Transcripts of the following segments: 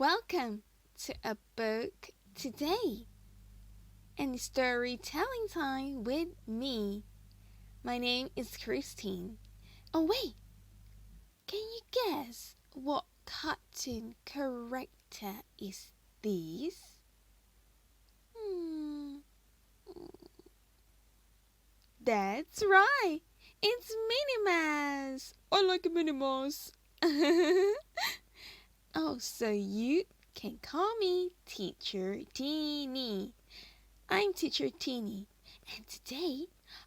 Welcome to a book today and storytelling time with me. My name is Christine. Oh wait, can you guess what cartoon character is this? That's right. It's Minnie Mouse. I like Minnie Mouse. Oh, so you can call me Teacher Tinnie. I'm Teacher Tinnie, and today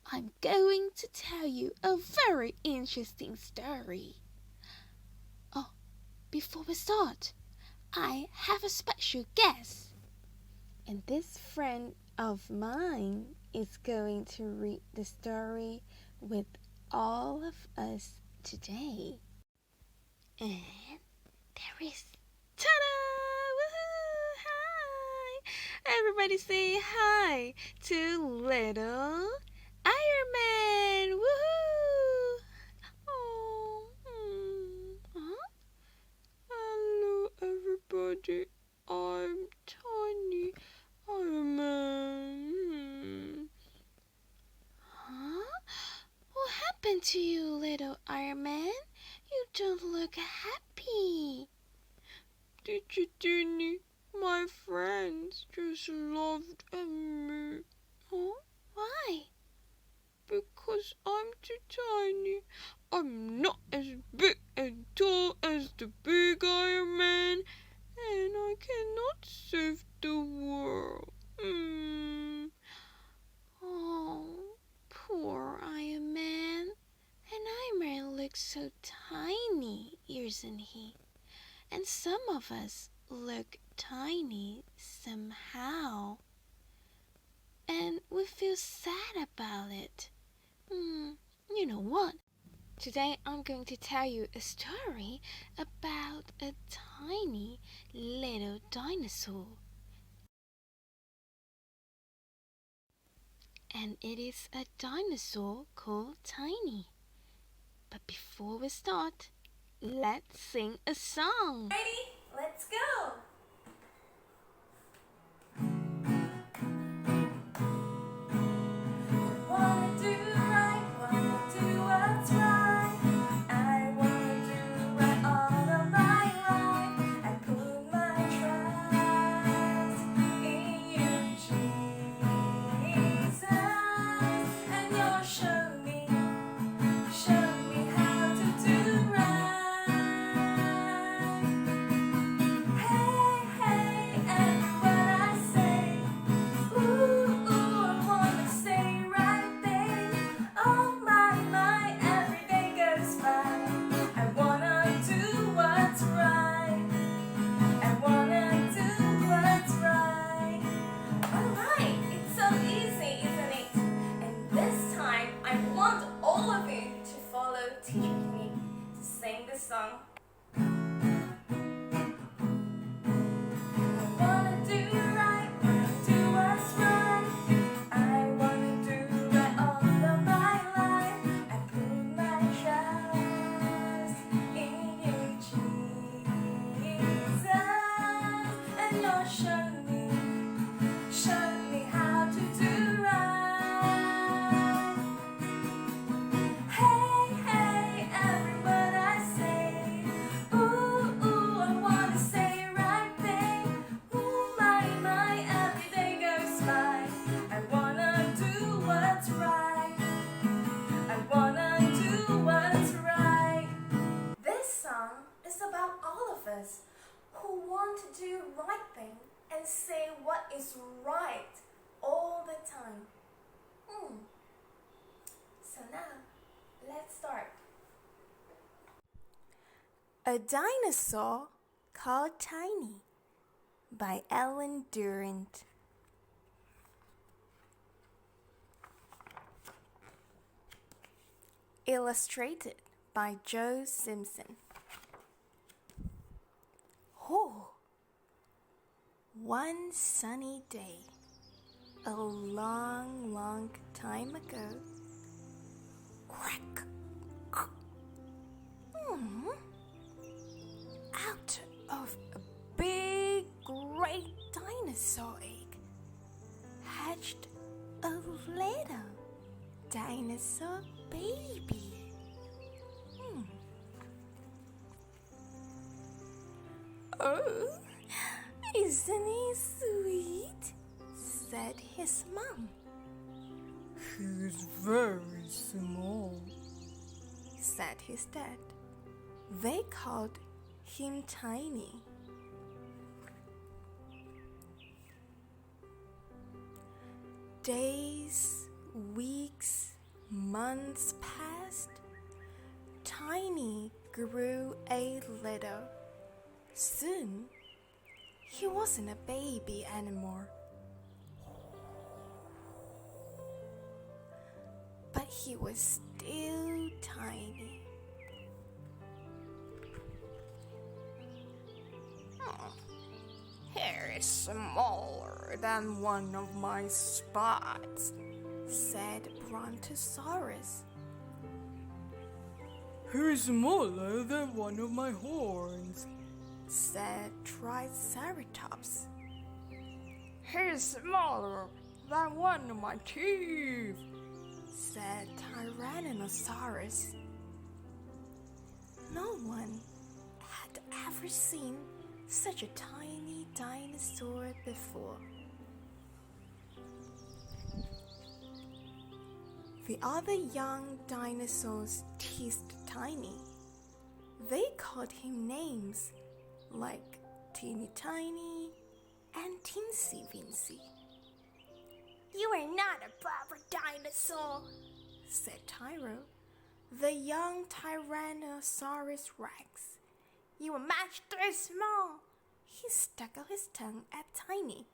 I'm going to tell you a very interesting story. Oh, before we start, I have a special guest. And this friend of mine is going to read the story with all of us today. And there is ta-da! Woohoo! Hi! Everybody say hi to little Iron Man! Woohoo! Oh, huh? Hello, everybody. I'm Tiny Iron Man. Huh? What happened to you, little Iron Man? You don't look happy. Teacher Tinnie, my friends just laughed at me. Huh? Why? Because I'm too tiny. I'm not as big and tall as the big Iron Man, and I cannot save the world. Oh, poor Iron Man. And Iron Man looks so tiny, isn't he? And some of us look tiny somehow. And we feel sad about it. You know what? Today I'm going to tell you a story about a tiny little dinosaur. And it is a dinosaur called Tiny. But before we start, let's sing a song. Ready? Let's go! Wanna do right, wanna do what's right. I wanna do right all of my life. I put my trust in you, Jesus, and you'll show me how to do right. Hey, and what I say, ooh, I wanna say right thing. Oh my, every day goes by. I wanna do what's right. I wanna do what's right. Alright, it's so easy, isn't it? And this time, I want all of you to follow Teacher Tinnie to sing the song. I wanna do right, wanna do what's right. I wanna do right all of my life. I put my trust in you, Jesus, and you'll show me how to do right. Hey, every word I say, ooh, I wanna say right thing. Ooh, my, every day goes by. I wanna do what's right. I wanna do what's right. This song is about all of us who want to do right thing and say what is right all the time. So now, let's start. A Dinosaur Called Tiny by Ellen Durant. Illustrated by Joe Simpson. Oh, one sunny day, a long time ago, crack, out of a big great dinosaur egg hatched a little dinosaur baby. Oh, isn't he sweet? Said his mom. He's very small, Said his dad. They called him Tiny. Days, weeks, months passed. Tiny grew a little. Soon, he wasn't a baby anymore, but he was still tiny. He is smaller than one of my spots, said Brontosaurus. he's smaller than one of my horns, said Triceratops. He's smaller than one of my teeth, said Tyrannosaurus. No one had ever seen such a tiny dinosaur before. The other young dinosaurs teased Tiny. They called him names like Teeny Tiny and Teensy Weensy. You are not a proper dinosaur, said Tyro, the young Tyrannosaurus Rex. You are much too small. He stuck out his tongue at Tiny.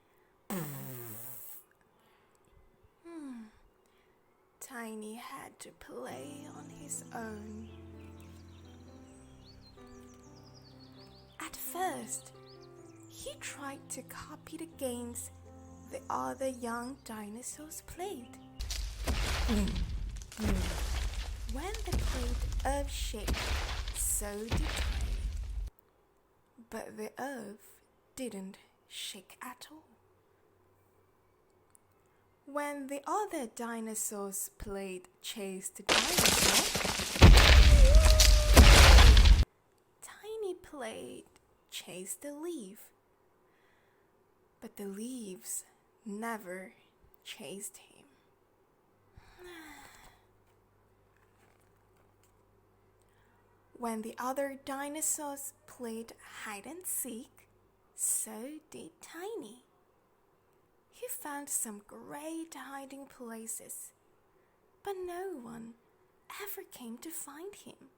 Tiny had to play on his own. At first, he tried to copy the games the other young dinosaurs played. When they played Earth-shaped, so did Tiny. But the Earth didn't shake at all. When the other dinosaurs played Chase the Dinosaur, Tiny played Chase the Leaf. But the leaves never chased him. When the other dinosaurs played hide and seek, so did Tiny. He found some great hiding places, but no one ever came to find him.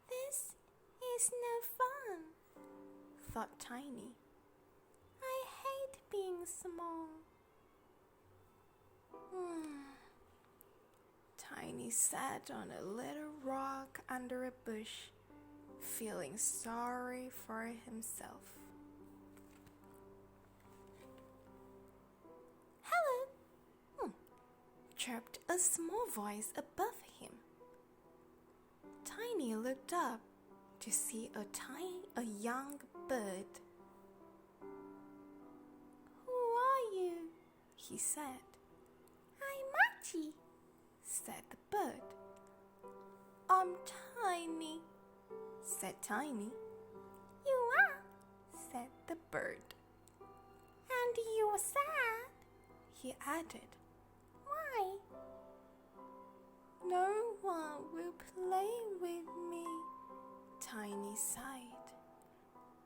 This is no fun, thought Tiny. I hate being small. Tiny sat on a little rock under a bush, feeling sorry for himself. Hello, chirped a small voice above him. Tiny looked up to see a young bird. Who are you? He said. I'm Archie, said the bird. I'm Tiny, said Tiny. You are, said the bird. And you're sad, he added. Why? No one will play with me, Tiny sighed.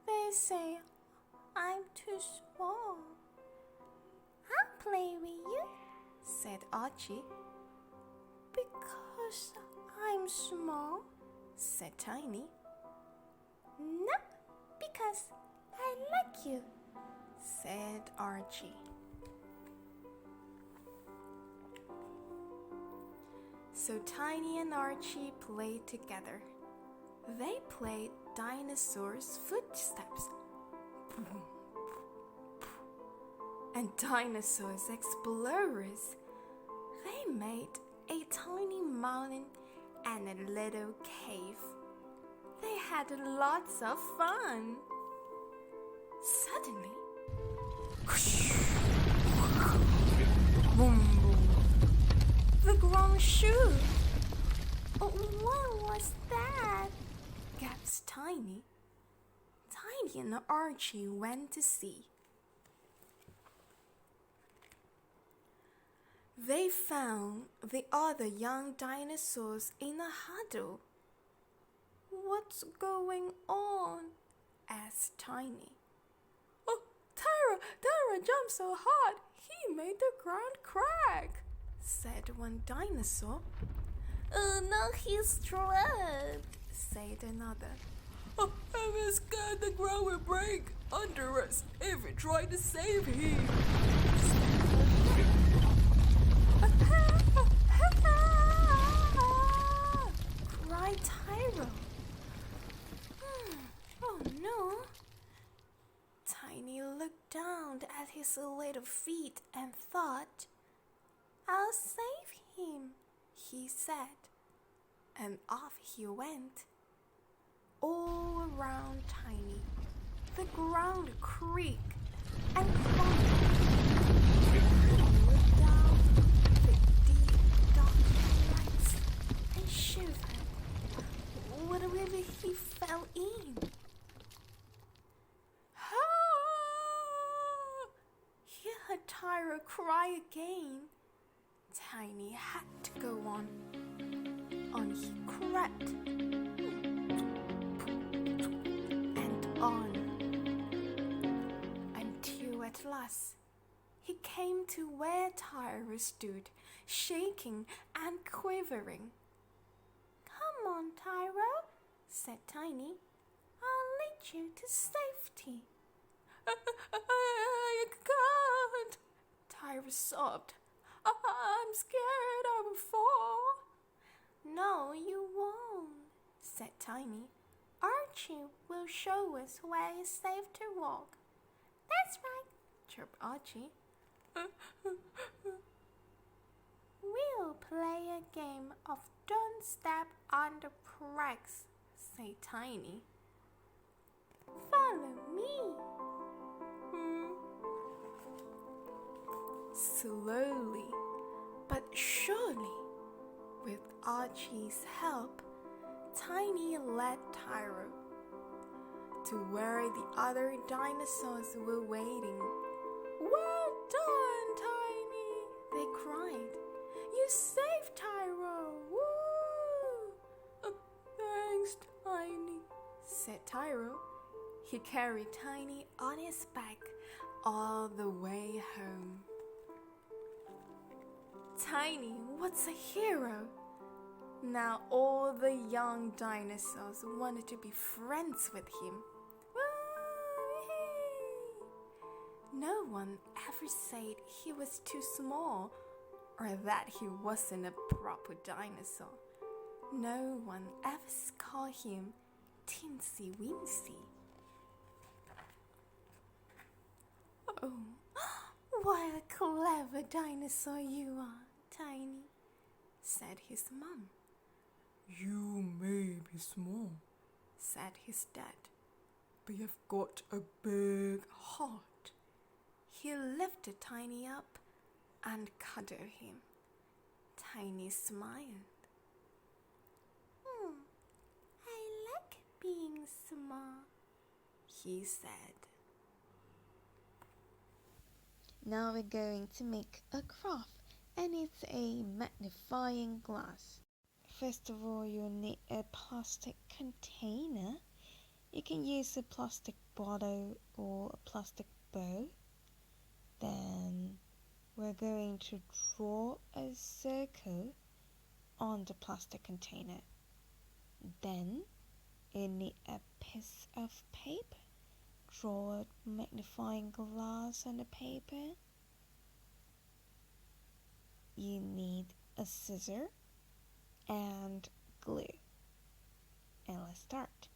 They say I'm too small. I'll play with you, said Archie. Because I'm small, said Tiny. No, because I like you, said Archie. So Tiny and Archie played together. They played Dinosaurs' Footsteps and Dinosaurs Explorers. They made a tiny mountain and a little cave. They had lots of fun. Suddenly, Boom, boom. The ground shook. Oh, what was that? Gasped Tiny. Tiny and Archie went to see. They found the other young dinosaurs in a huddle. What's going on? Asked Tiny. Oh, Tyra jumped so hard he made the ground crack, said one dinosaur. Oh, no, he's trapped, said another. Oh, I was scared the ground would break under us if we tried to save him. Cried Tyra. Oh no. Tiny looked down at his little feet and thought, I'll save him, he said. And off he went. All around Tiny, the ground creaked and crumbled. Tiny looked down the deep dark nights and shivered. What if he fell in? He heard Tyra cry again. Tiny had to go on. On he crept. And on. Until at last he came to where Tyra stood, shaking and quivering. Come on, Tyra, said Tiny. I'll lead you to safety. I can't, Tyra sobbed. I'm scared I will fall. No, you won't, said Tiny. Archie will show us where it's safe to walk. That's right, chirped Archie. We'll play a game of don't step on the cracks, said Tiny. Follow me. Slowly but surely, with Archie's help, Tiny led Tyra to where the other dinosaurs were waiting. Well done, Tiny, they cried. You saved Tyra. Woo! Thanks, Tiny, said Tyra. He carried Tiny on his back all the way home. Tiny was a hero. Now all the young dinosaurs wanted to be friends with him. Woo-hee! No one ever said he was too small or that he wasn't a proper dinosaur. No one ever called him Teensy Weensy. Oh, what a clever dinosaur you are, Tiny, said his mom. You may be small, said his dad, but you've got a big heart. He lifted Tiny up and cuddled him. Tiny smiled. I like being small, he said. Now we're going to make a craft, and it's a magnifying glass. First of all, you'll need a plastic container. You can use a plastic bottle or a plastic bowl. Then we're going to draw a circle on the plastic container. Then you need a piece of paper. Draw a magnifying glass on the paper. You need a scissor and glue. And let's start.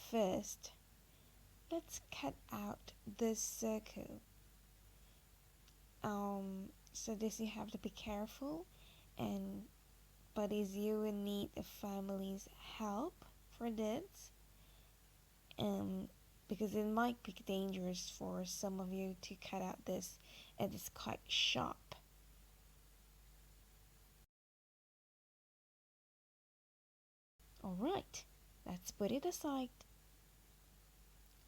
First, let's cut out the circle. So this you have to be careful, but you will need a family's help for this. Because because it might be dangerous for some of you to cut out this. It is quite sharp. Alright, let's put it aside.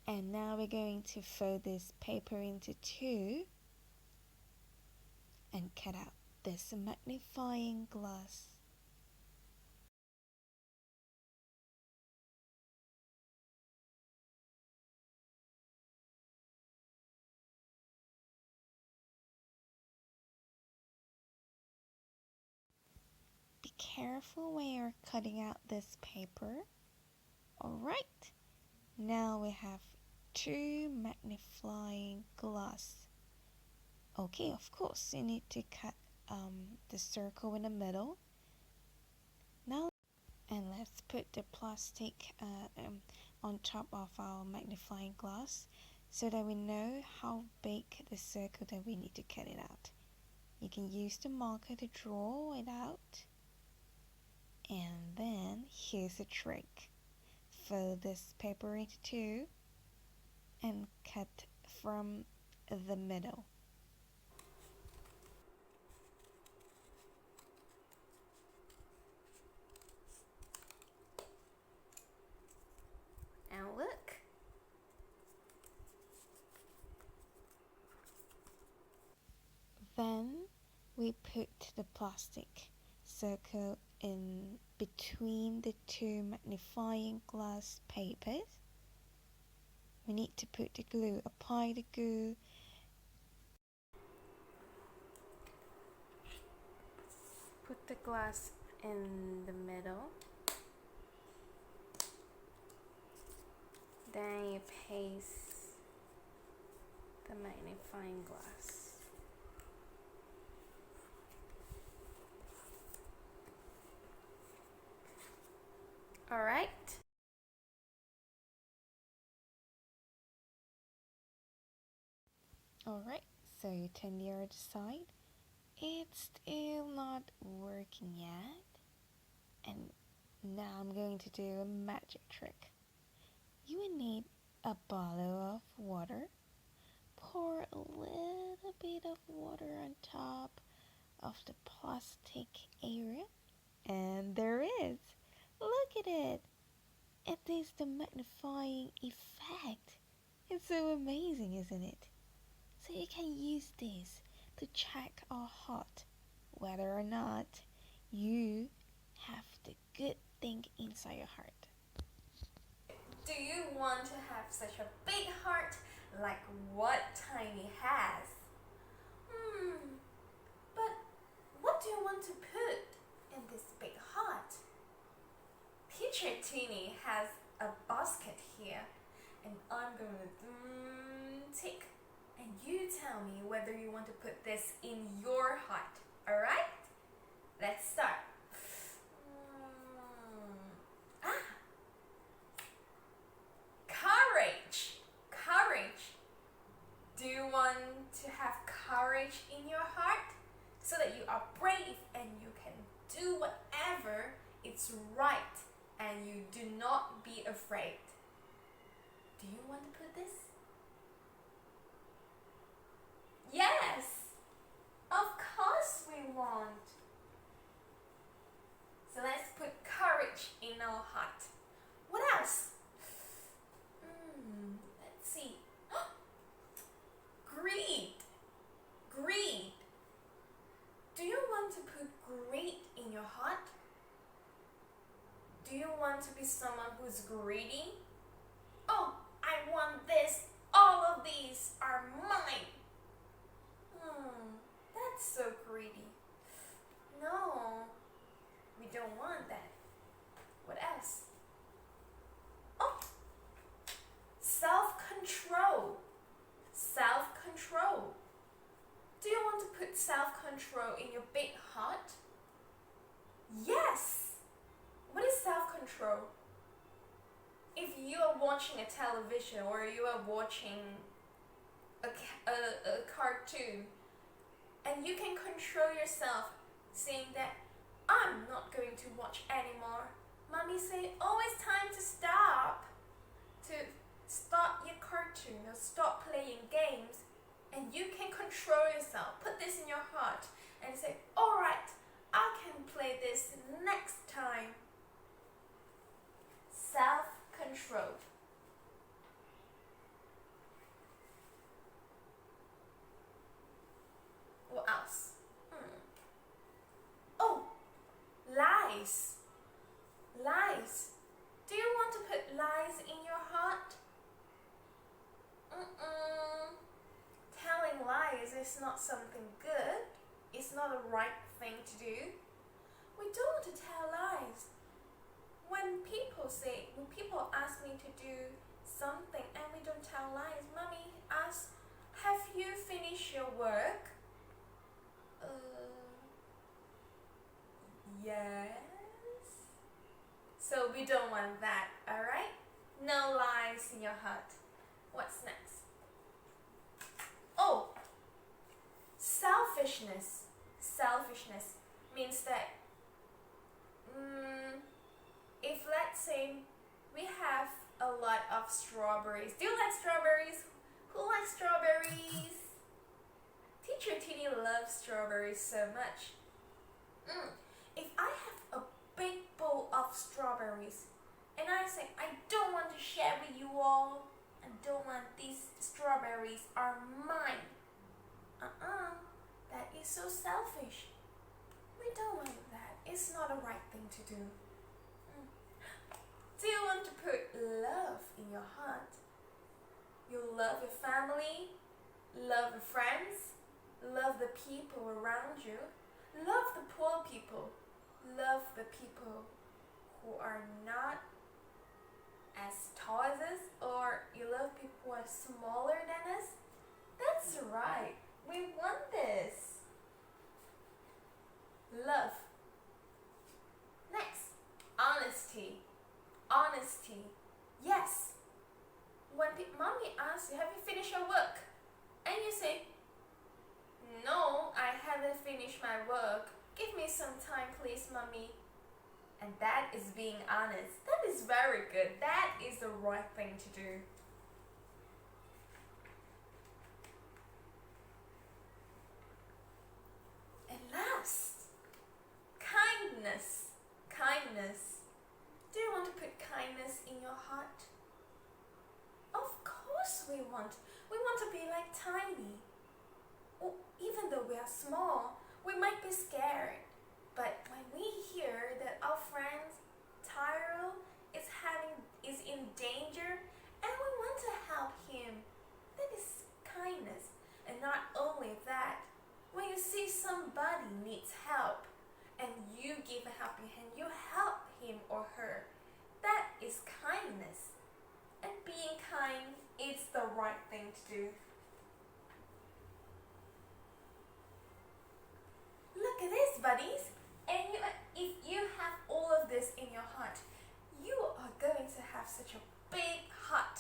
And now we're going to fold this paper into two and cut out this magnifying glass. Be careful when you're cutting out this paper. Alright, now we have two magnifying glass. Okay, of course, you need to cut the circle in the middle. Now, and let's put the plastic on top of our magnifying glass so that we know how big the circle that we need to cut it out. You can use the marker to draw it out. And then here's a trick. Fold this paper into two and cut from the middle. And look. Then we put the plastic circle in between the two magnifying glass papers. We need to put the glue, apply the glue. Put the glass in the middle. Then you paste the magnifying glass. Alright. Alright, so you turn the other side. It's still not working yet. And now I'm going to do a magic trick. You will need a bottle of water. Pour a little bit of water on top of the plastic area. And there is. Look at it. It is the magnifying effect. It's so amazing, isn't it? So you can use this to check how hot, whether or not you have the good thing inside your heart. Do you want to have such a big heart like what Tiny has? But what do you want to put in this big heart? Teacher Tinnie has a basket here, and I'm going to tick, and you tell me whether you want to put this in your heart. Alright? Let's start. Courage. Courage. Do you want to have courage in your heart so that you are brave and you can do whatever is right and you do not be afraid? Do you want to put this? Yes! Of course we want. So let's put courage in our heart. What else? Let's see. Greed. Greed. Do you want to put greed in your heart? Do you want to be someone who's greedy? Oh, I want this. All of these are mine. That's so greedy. No, we don't want that. What else? Oh, self-control. Self-control. Do you want to put self-control in your big heart? Yes. What is self-control? If you are watching a television or you are watching a cartoon and you can control yourself saying that I'm not going to watch anymore. Mommy say, oh, it's time to stop. To stop your cartoon. stop playing games and you can control yourself. Put this in your heart and say, alright, I can play this next time. Self-control. What else? Oh, lies. Lies. Do you want to put lies in your heart? Telling lies is not something good. It's not a right thing to do. We don't want to tell lies. When people ask me to do something and we don't tell lies, Mommy asks, have you finished your work? Yes. So we don't want that, alright? No lies in your heart. What's next? Oh, selfishness. Selfishness means that if let's say we have a lot of strawberries. Do you like strawberries? Who likes strawberries? Teacher Tinnie loves strawberries so much. If I have a big bowl of strawberries and I say I don't want to share with you all, I don't want these strawberries are mine. That is so selfish. We don't want that. It's not a right thing to do. Do you want to put love in your heart? You love your family, love your friends, love the people around you, love the poor people, love the people who are not as tall as us, or you love people who are smaller than us. That's right. We want this. Love. Next, honesty. Honesty. Yes. When Mommy asks you, have you finished your work? And you say, no, I haven't finished my work. Give me some time, please, Mommy. And that is being honest. That is very good. That is the right thing to do. And last, kindness. Kindness. Do you want to put kindness in your heart? Of course we want. We want to be like Tiny. Even though we are small, we might be scared. But when we hear that our friend Tyrell is in danger and we want to help him, that is kindness. And not only that, when you see somebody needs help and you give a helping hand, you help him or her, that is kindness. And being kind is the right thing to do. Look at this, buddies. And if you have all of this in your heart, you are going to have such a big heart.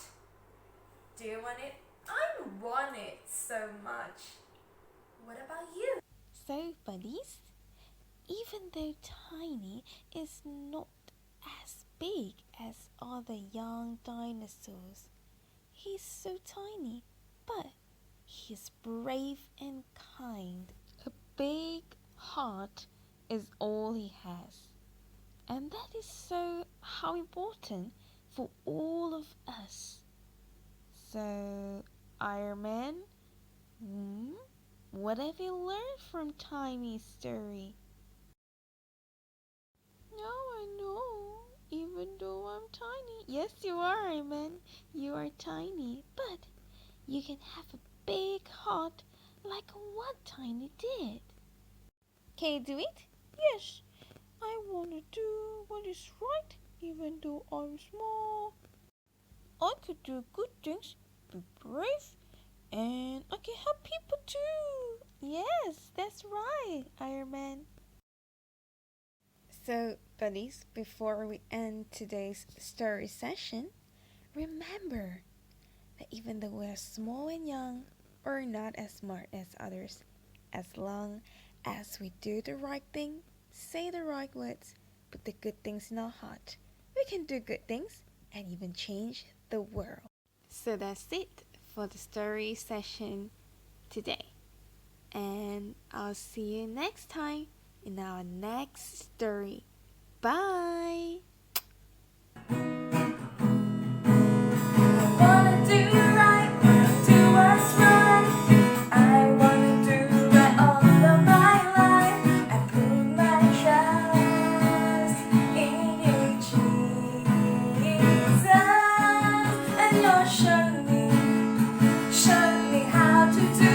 Do you want it? I want it so much. What about you? So, buddies, even though Tiny is not as big as other young dinosaurs, he's so tiny, but he's brave and kind. A big heart is all he has. And that is so how important for all of us. So, Iron Man, what have you learned from Tiny's story? Now I know, even though I'm tiny. Yes, you are, Iron Man. You are tiny, but you can have a big heart like what Tiny did. Can you do it? Yes, I want to do what is right, even though I'm small. I could do good things, be brave, and I can help people too. Yes, that's right, Iron Man. So, buddies, before we end today's story session, remember that even though we're small and young, or not as smart as others, as long as we do the right thing, say the right words, put the good things in our heart, we can do good things and even change the world. So that's it for the story session today. And I'll see you next time in our next story. Bye! Wanna do right, wanna do what's right. I wanna do right all of my life. I put my trust in you, Jesus, and you'll show me how to do